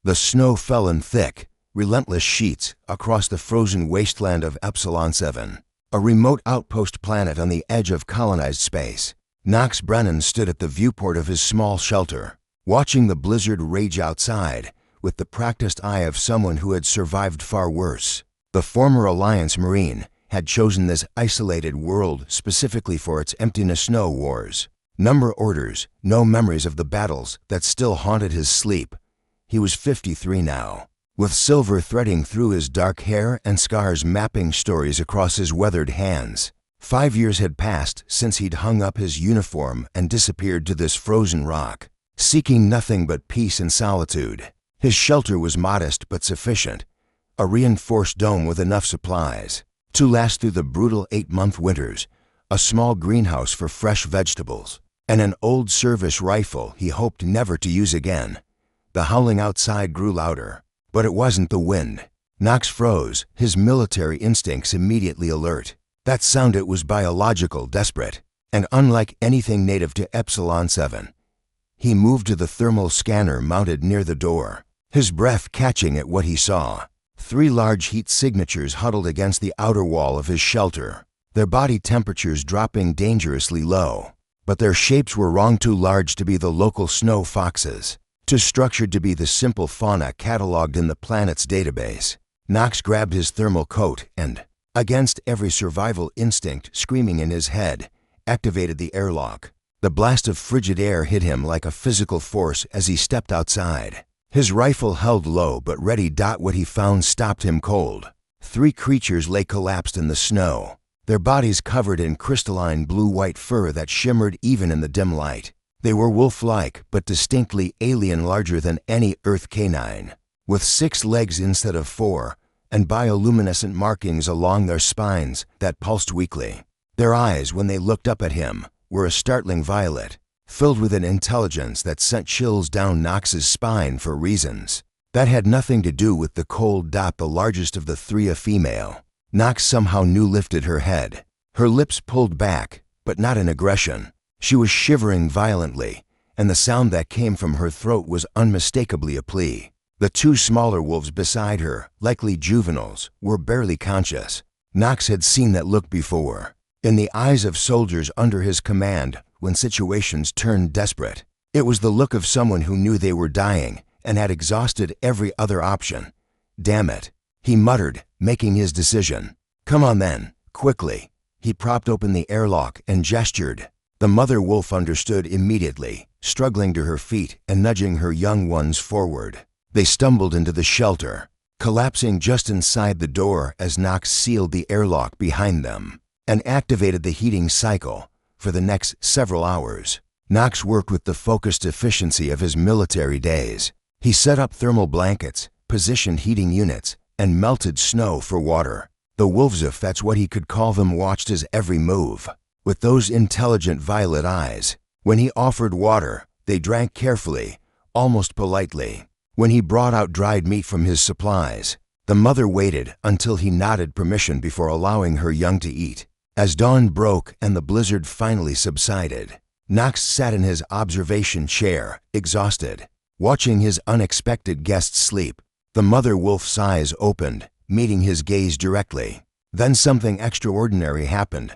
The snow fell in thick, relentless sheets across the frozen wasteland of Epsilon 7, a remote outpost planet on the edge of colonized space. Knox Brennan stood at the viewport of his small shelter, watching the blizzard rage outside with the practiced eye of someone who had survived far worse. The former Alliance Marine had chosen this isolated world specifically for its emptiness snow wars. Number orders, no memories of the battles that still haunted his sleep. He was 53 now, with silver threading through his dark hair and scars mapping stories across his weathered hands. 5 years had passed since he'd hung up his uniform and disappeared to this frozen rock, seeking nothing but peace and solitude. His shelter was modest but sufficient, a reinforced dome with enough supplies to last through the brutal 8-month winters, a small greenhouse for fresh vegetables, and an old service rifle he hoped never to use again. The howling outside grew louder, but it wasn't the wind. Knox froze, his military instincts immediately alert. That sound, it was biological, desperate, and unlike anything native to Epsilon 7. He moved to the thermal scanner mounted near the door, his breath catching at what he saw. 3 large heat signatures huddled against the outer wall of his shelter, their body temperatures dropping dangerously low. But their shapes were wrong, too large to be the local snow foxes, too structured to be the simple fauna cataloged in the planet's database. Knox grabbed his thermal coat and, against every survival instinct screaming in his head, activated the airlock. The blast of frigid air hit him like a physical force as he stepped outside. His rifle held low but ready. What he found stopped him cold. 3 creatures lay collapsed in the snow, their bodies covered in crystalline blue-white fur that shimmered even in the dim light. They were wolf-like but distinctly alien, larger than any Earth canine, with 6 legs instead of 4, and bioluminescent markings along their spines that pulsed weakly. Their eyes, when they looked up at him, were a startling violet, filled with an intelligence that sent chills down Knox's spine for reasons that had nothing to do with the cold. The largest of the 3, a female, Knox somehow knew, lifted her head, her lips pulled back, but not in aggression. She was shivering violently, and the sound that came from her throat was unmistakably a plea. The 2 smaller wolves beside her, likely juveniles, were barely conscious. Knox had seen that look before, in the eyes of soldiers under his command when situations turned desperate. It was the look of someone who knew they were dying and had exhausted every other option. Damn it, he muttered, making his decision. Come on then, quickly. He propped open the airlock and gestured. The mother wolf understood immediately, struggling to her feet and nudging her young ones forward. They stumbled into the shelter, collapsing just inside the door as Knox sealed the airlock behind them and activated the heating cycle. For the next several hours, Knox worked with the focused efficiency of his military days. He set up thermal blankets, positioned heating units, and melted snow for water. The wolves, if that's what he could call them, watched his every move with those intelligent violet eyes. When he offered water, they drank carefully, almost politely. When he brought out dried meat from his supplies, the mother waited until he nodded permission before allowing her young to eat. As dawn broke and the blizzard finally subsided, Knox sat in his observation chair, exhausted, watching his unexpected guests sleep. The mother wolf's eyes opened, meeting his gaze directly. Then something extraordinary happened.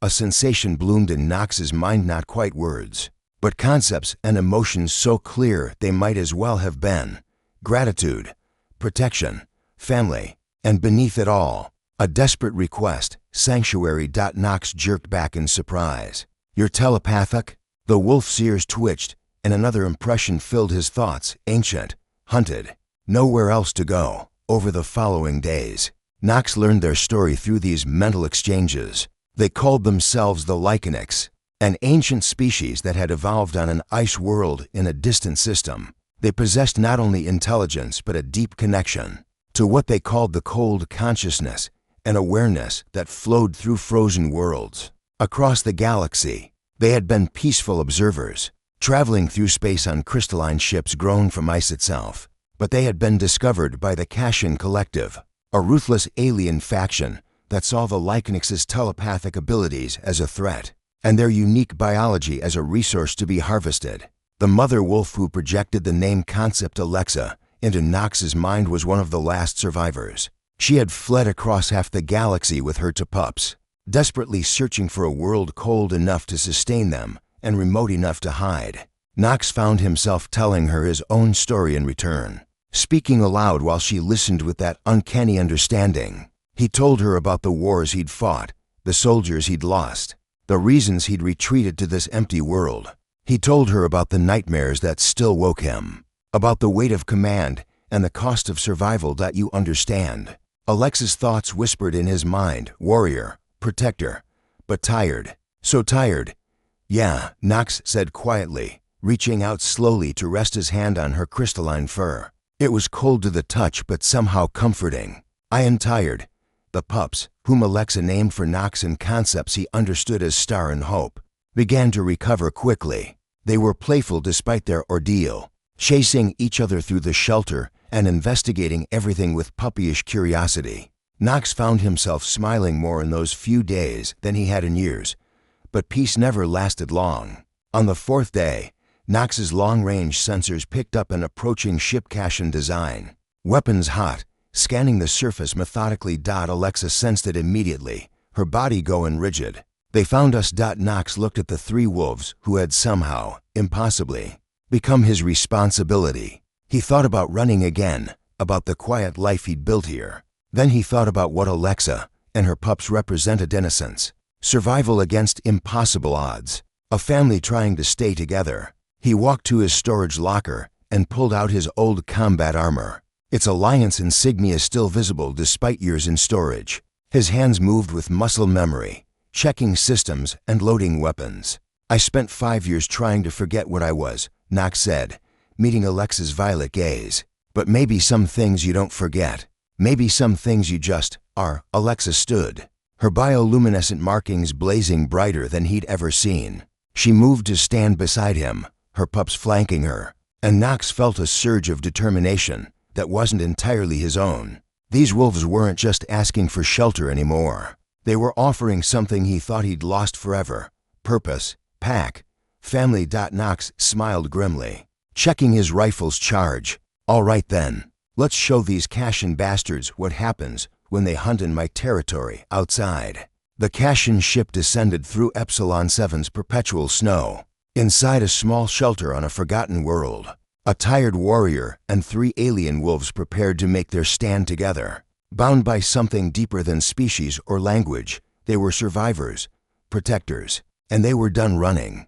A sensation bloomed in Knox's mind, not quite words, but concepts and emotions so clear they might as well have been. Gratitude, protection, family, and beneath it all, a desperate request, sanctuary. Knox jerked back in surprise. You're telepathic? The wolf's ears twitched, and another impression filled his thoughts, ancient, hunted, nowhere else to go. Over the following days, Knox learned their story through these mental exchanges. They called themselves the Lycanics, an ancient species that had evolved on an ice world in a distant system. They possessed not only intelligence but a deep connection to what they called the cold consciousness, an awareness that flowed through frozen worlds. Across the galaxy, they had been peaceful observers, traveling through space on crystalline ships grown from ice itself. But they had been discovered by the Kashin Collective, a ruthless alien faction that saw the Lycanics' telepathic abilities as a threat, and their unique biology as a resource to be harvested. The mother wolf, who projected the name concept Alexa into Nox's mind was one of the last survivors. She had fled across half the galaxy with her two pups, desperately searching for a world cold enough to sustain them and remote enough to hide. Nox found himself telling her his own story in return, speaking aloud while she listened with that uncanny understanding. He told her about the wars he'd fought, the soldiers he'd lost, the reasons he'd retreated to this empty world. He told her about the nightmares that still woke him, about the weight of command and the cost of survival that you understand. Alexa's thoughts whispered in his mind, warrior, protector, but tired. So tired. Yeah, Nox said quietly, reaching out slowly to rest his hand on her crystalline fur. It was cold to the touch but somehow comforting. I am tired. The pups, whom Alexa named for Nox and concepts he understood as Star and Hope, began to recover quickly. They were playful despite their ordeal, chasing each other through the shelter and investigating everything with puppyish curiosity. Nox found himself smiling more in those few days than he had in years, but peace never lasted long. On the fourth day, Nox's long-range sensors picked up an approaching ship Kashan design. Weapons hot, scanning the surface methodically. Alexa sensed it immediately, her body going rigid. They found us. Nox looked at the three wolves who had somehow, impossibly, become his responsibility. He thought about running again, about the quiet life he'd built here. Then he thought about what Alexa and her pups represented: innocence, survival against impossible odds, a family trying to stay together. He walked to his storage locker and pulled out his old combat armor, its Alliance insignia still visible despite years in storage. His hands moved with muscle memory, checking systems and loading weapons. I spent 5 years trying to forget what I was, Nox said, meeting Alexa's violet gaze. But maybe some things you don't forget. Maybe some things you just are. Alexa stood, her bioluminescent markings blazing brighter than he'd ever seen. She moved to stand beside him, her pups flanking her, and Nox felt a surge of determination that wasn't entirely his own. These wolves weren't just asking for shelter anymore. They were offering something he thought he'd lost forever: purpose, pack, family. Nox smiled grimly, checking his rifle's charge. All right then, let's show these Kashan bastards what happens when they hunt in my territory outside. The Kashan ship descended through Epsilon 7's perpetual snow, inside a small shelter on a forgotten world. A tired warrior and 3 alien wolves prepared to make their stand together. Bound by something deeper than species or language, they were survivors, protectors, and they were done running.